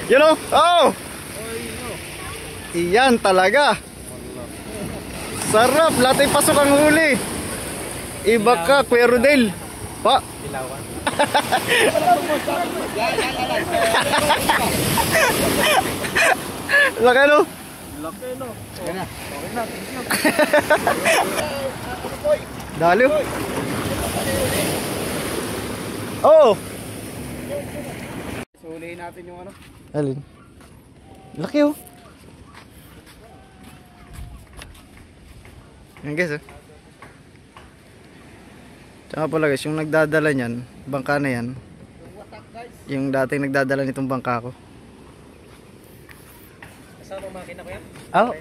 You know? Oh! Iyan talaga. Sarap. Lahat ay pasok ang huli. Iba ka, Kuya Rodel. Pa. Ilawan. Laki no? Laki no. Okay na. Dali. Oh! Sulihin natin yung ano. Alin? Laki oh. Yan guys oh. Tsaka pala guys, yung nagdadala niyan, bangka na yan. Yung dating nagdadala nitong bangka ko. Kasama makina ko yan? Oh.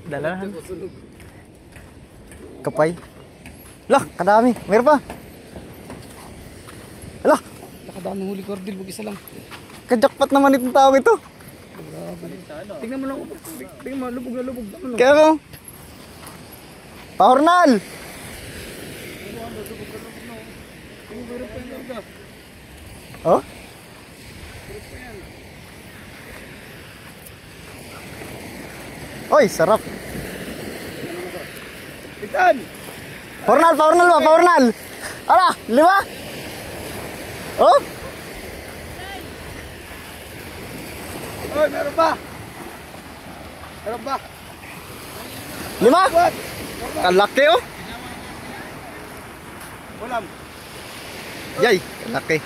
Dalahan. Kapay. Lah, kadami. Meron pa. Lah, Nakadami huli ko Rodel, wag isa lang. kajakpat naman itong tao ito. Tingnan mo lang. Tingnan mo, lubog na lubog. Kaya mo. Pahornal. Oh? Oy, sarap. Itan! Pahornal ba? Pahornal. Ala, 5. Oh? Oy, meron ba? Meron ba? 5? Kalaki oh. Ulam. Yay, kalaki.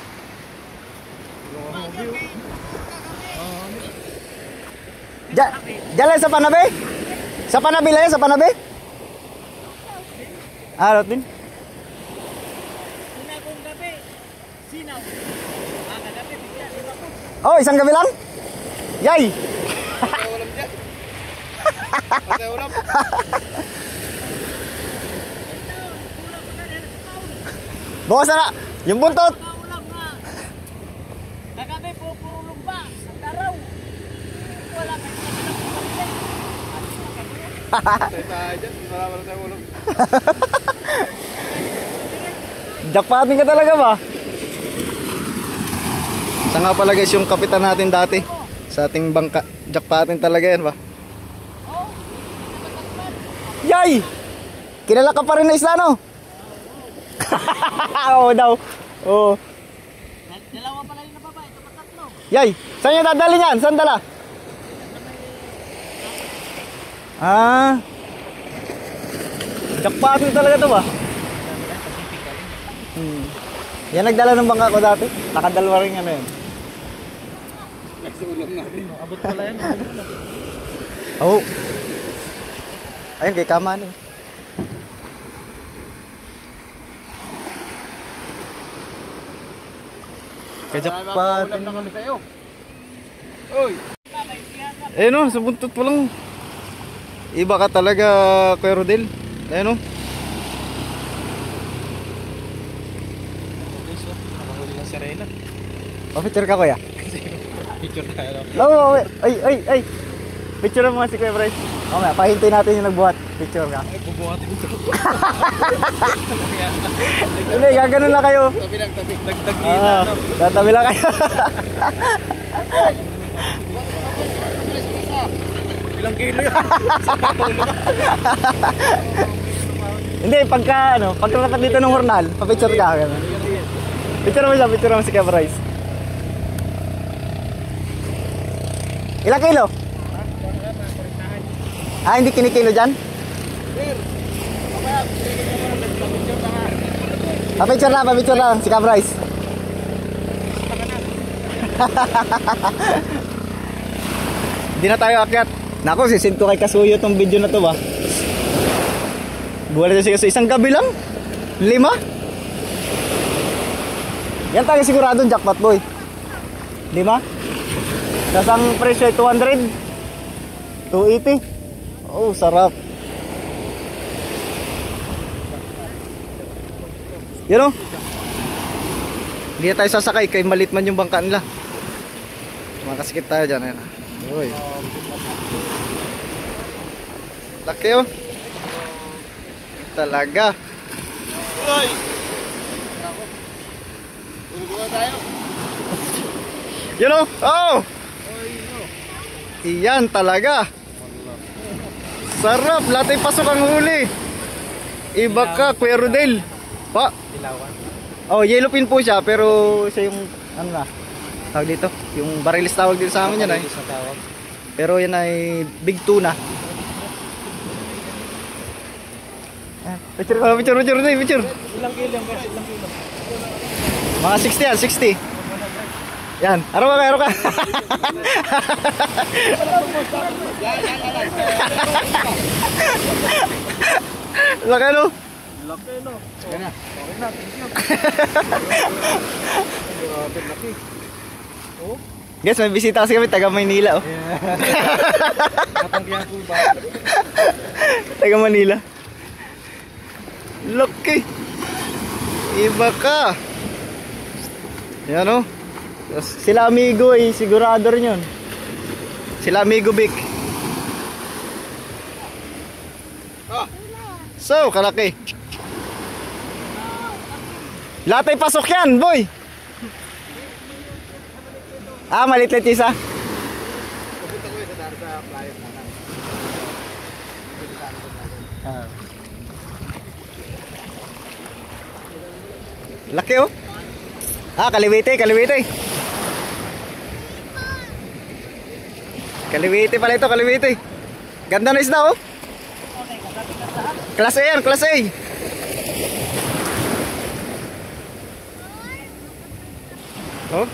Jalan sa panabi? Sa panabi lang yan, sa panabi? Ah, Rotin? Oh, isang gabi lang? Yay! Patay ulam dyan. Patay ulam. Bawas na! Yung buntot! Kagabi po, puro lumba. Ang araw. Wala ka Patay tayo dyan. Marami na tayo ulam. Jackpotin ka talaga ba? Sa nga pala guys yung kapitan natin dati sa ating bangka. Jackpotin talaga yan ba? Yay! Kilala ka pa rin na isla no? Oo daw. Oo. Dalawa pala yung nababa. Ito pa tatlo. Yay! Saan yung dadali yan? Saan dala? Ah. Jackpotin talaga to ba? Yan nagdala ng bangka ko dati. Nakadalwa rin ano yun. Nagsulam natin. Abot pala yan. Oo. Ayun kay Kaman eh. Kajakpat. Ulam na kami sa'yo. Uy! Eh no, sa buntot pa lang. Iba ka talaga, Kuya Rodel. Ayun no. Nakahuli ng sirena. Picture ka kuya. Picture tayo. Lawa, ay. Picture mo si Kuya Bryce. Mamaya, pahintay natin yung nagbuhat. Picture ka. Ay, bubuhatin ko ito. Hindi, gaganon lang kayo. Tabi lang, tabi. Dagdag nila. Tatabi lang kayo. Ilang kilo yan? Hindi, pagka dapat dito ng hornal, pa-picture ka. Ganun. Picture mo si Kuya Bryce. Ilang kilo? Ah, hindi kinikilo dyan? Pa-picture lang si Kuya Bryce. Hindi na tayo akyat. Nako, sisend ko kay Kasuyo tong video na to ba. Buwala na si Kasuyo. Isang gabi lang? 5? Yan tayo siguradong jackpot boy. 5? Tapos ang presyo ay 200? 280? Oh, sarap. You know? Hindi na tayo sasakay kay malit man yung bangka nila. Makasikip tayo dyan. Ayan. Uy. Laki oh. Talaga. Uy! Tulog tayo. You know? Oh! Iyan talaga. Sarap, lahat ay pasok ang huli. Iba ka, Kuya Rodel. Pa. Oh, yellowfin po siya, pero siya yung ano na, tawag dito, yung barilis tawag dito sa amin yan ay. Pero yan ay big tuna. Picture ko, picture. Ilang kilo yan, guys? Ilang kilo? Mga 60 yan, 60. Yan, araw ka. Laki no? Laki, no? Yan na. Okay na, thank you. Laki. Oh? Guys, may bisita kasi kami, taga Maynila oh. Natanggihan ko ba? Taga Manila. Laki. Iba ka. Yan oh. Sila amigo ay sigurado rin yun. Sila amigo Vic. So, kalaki. Lahat ay pasok yan, boy. Ah, malit-lit isa. Laki oh. Ah, kaliwite. Kaliwite pala ito, kaliwite. Ganda na isda oh. Class A yan, Class A. Oh.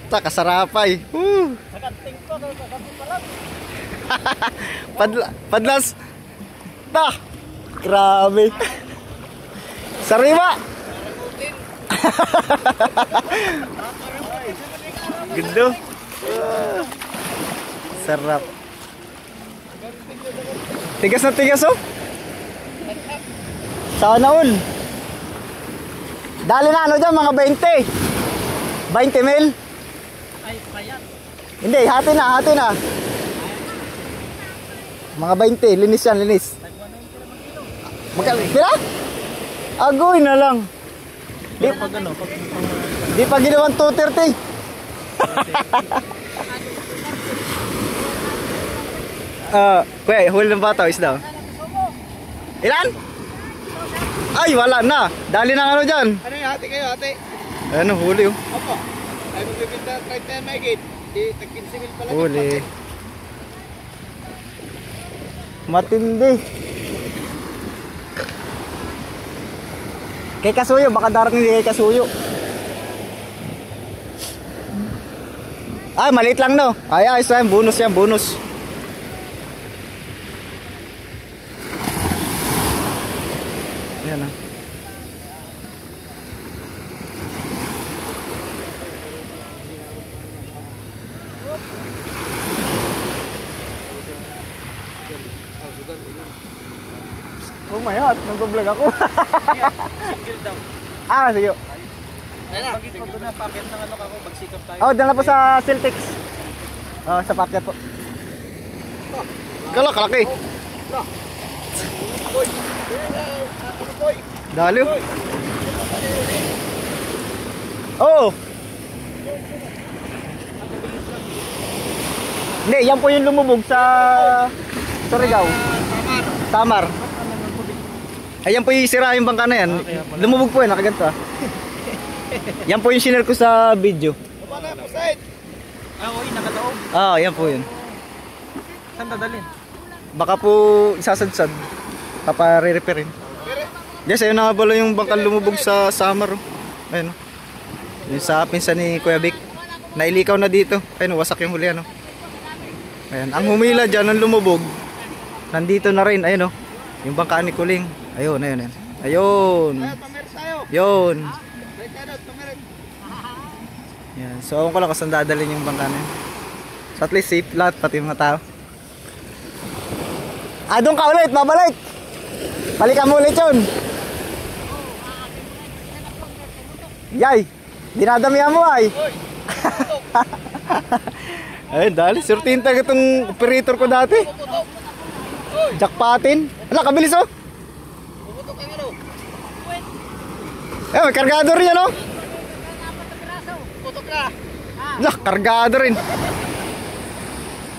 Ta, kasarapay. Padlas. Ta. Grabe. Sariwa. Gendo. Sarap. Tigas na tigas oh. Sana all. Dali na ano dyan, mga 20. 20 mil. Ay, payat. Hindi, hati na. Mga 20, linis yan, linis. Pila? Agoy na lang. Di pa ginawan 230. Kuya, huli ng bata, isda. Ilan? Ay, wala na. Dali na ano dyan. Ano yung hati kayo, hati? Ano, huli oh. Opo. Ay, magbibinta 30 na mahigit. Di, tag-15 mil pala. Huli. Matindi. Kay Kasuyo, baka darating din kay Kasuyo. Ay, maliit lang no. Ay, bonus yan, bonus. Ayan ah. Oh my God, nag-vlog ako. Single daw. Ah, sige. Ayun na. Bagit mo doon na packet ng ano kako, magsikap tayo. Oh, dala po sa Celtics. Oh, sa packet po. Kalaki. Dali. Oh. Hindi, yan po yung lumubog sa Surigao. Samar. Ayan po yung sira yung bangka na yan. Lumubog po yan, nakaganto ah. Yan po yung sinare ko sa video. Wala po side. Ah, oy, nakataob. Ah, yan po yun. Saan dadalhin? Baka po isasadsad. Papare-repairin. Yes, ayun na nga pala yung bangka lumubog sa Samar. Oh. Ayun. Yung sa pinsan ni Kuya Vic. Nailikaw na dito. Ayun, wasak yung huli ano. Ayan, ang humila dyan, ang lumubog. Nandito na rin, ayun oh. Yung bangka ni Kuling. Ayun. Ayun. Yun. Yan. So, ako ko lang kung saan dadalhin yung bangka na yun. So, at least safe lahat, pati mga tao. Ah, doon ka ulit, babalik. Balikan mo ulit yun. Yay, dinadamihan mo ay. Ayun, dali. Surtin talaga itong operator ko dati. Jackpotin. Ala, kabilis oh. Eh, may kargador yan oh. Putok na. Lah, kargado rin.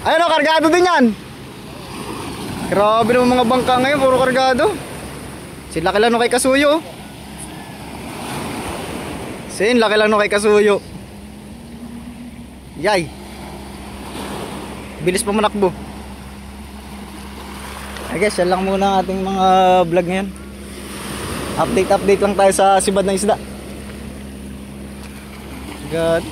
Ayun o, kargado din yan. Grabe naman mga bangka ngayon, puro kargado. Sila laki lang no kay Kasuyo. Laki lang no kay Kasuyo. Yay. Bilis pa manakbo. I guess yan lang muna ang ating mga vlog ngayon. Update lang tayo sa sibad ng isda. God.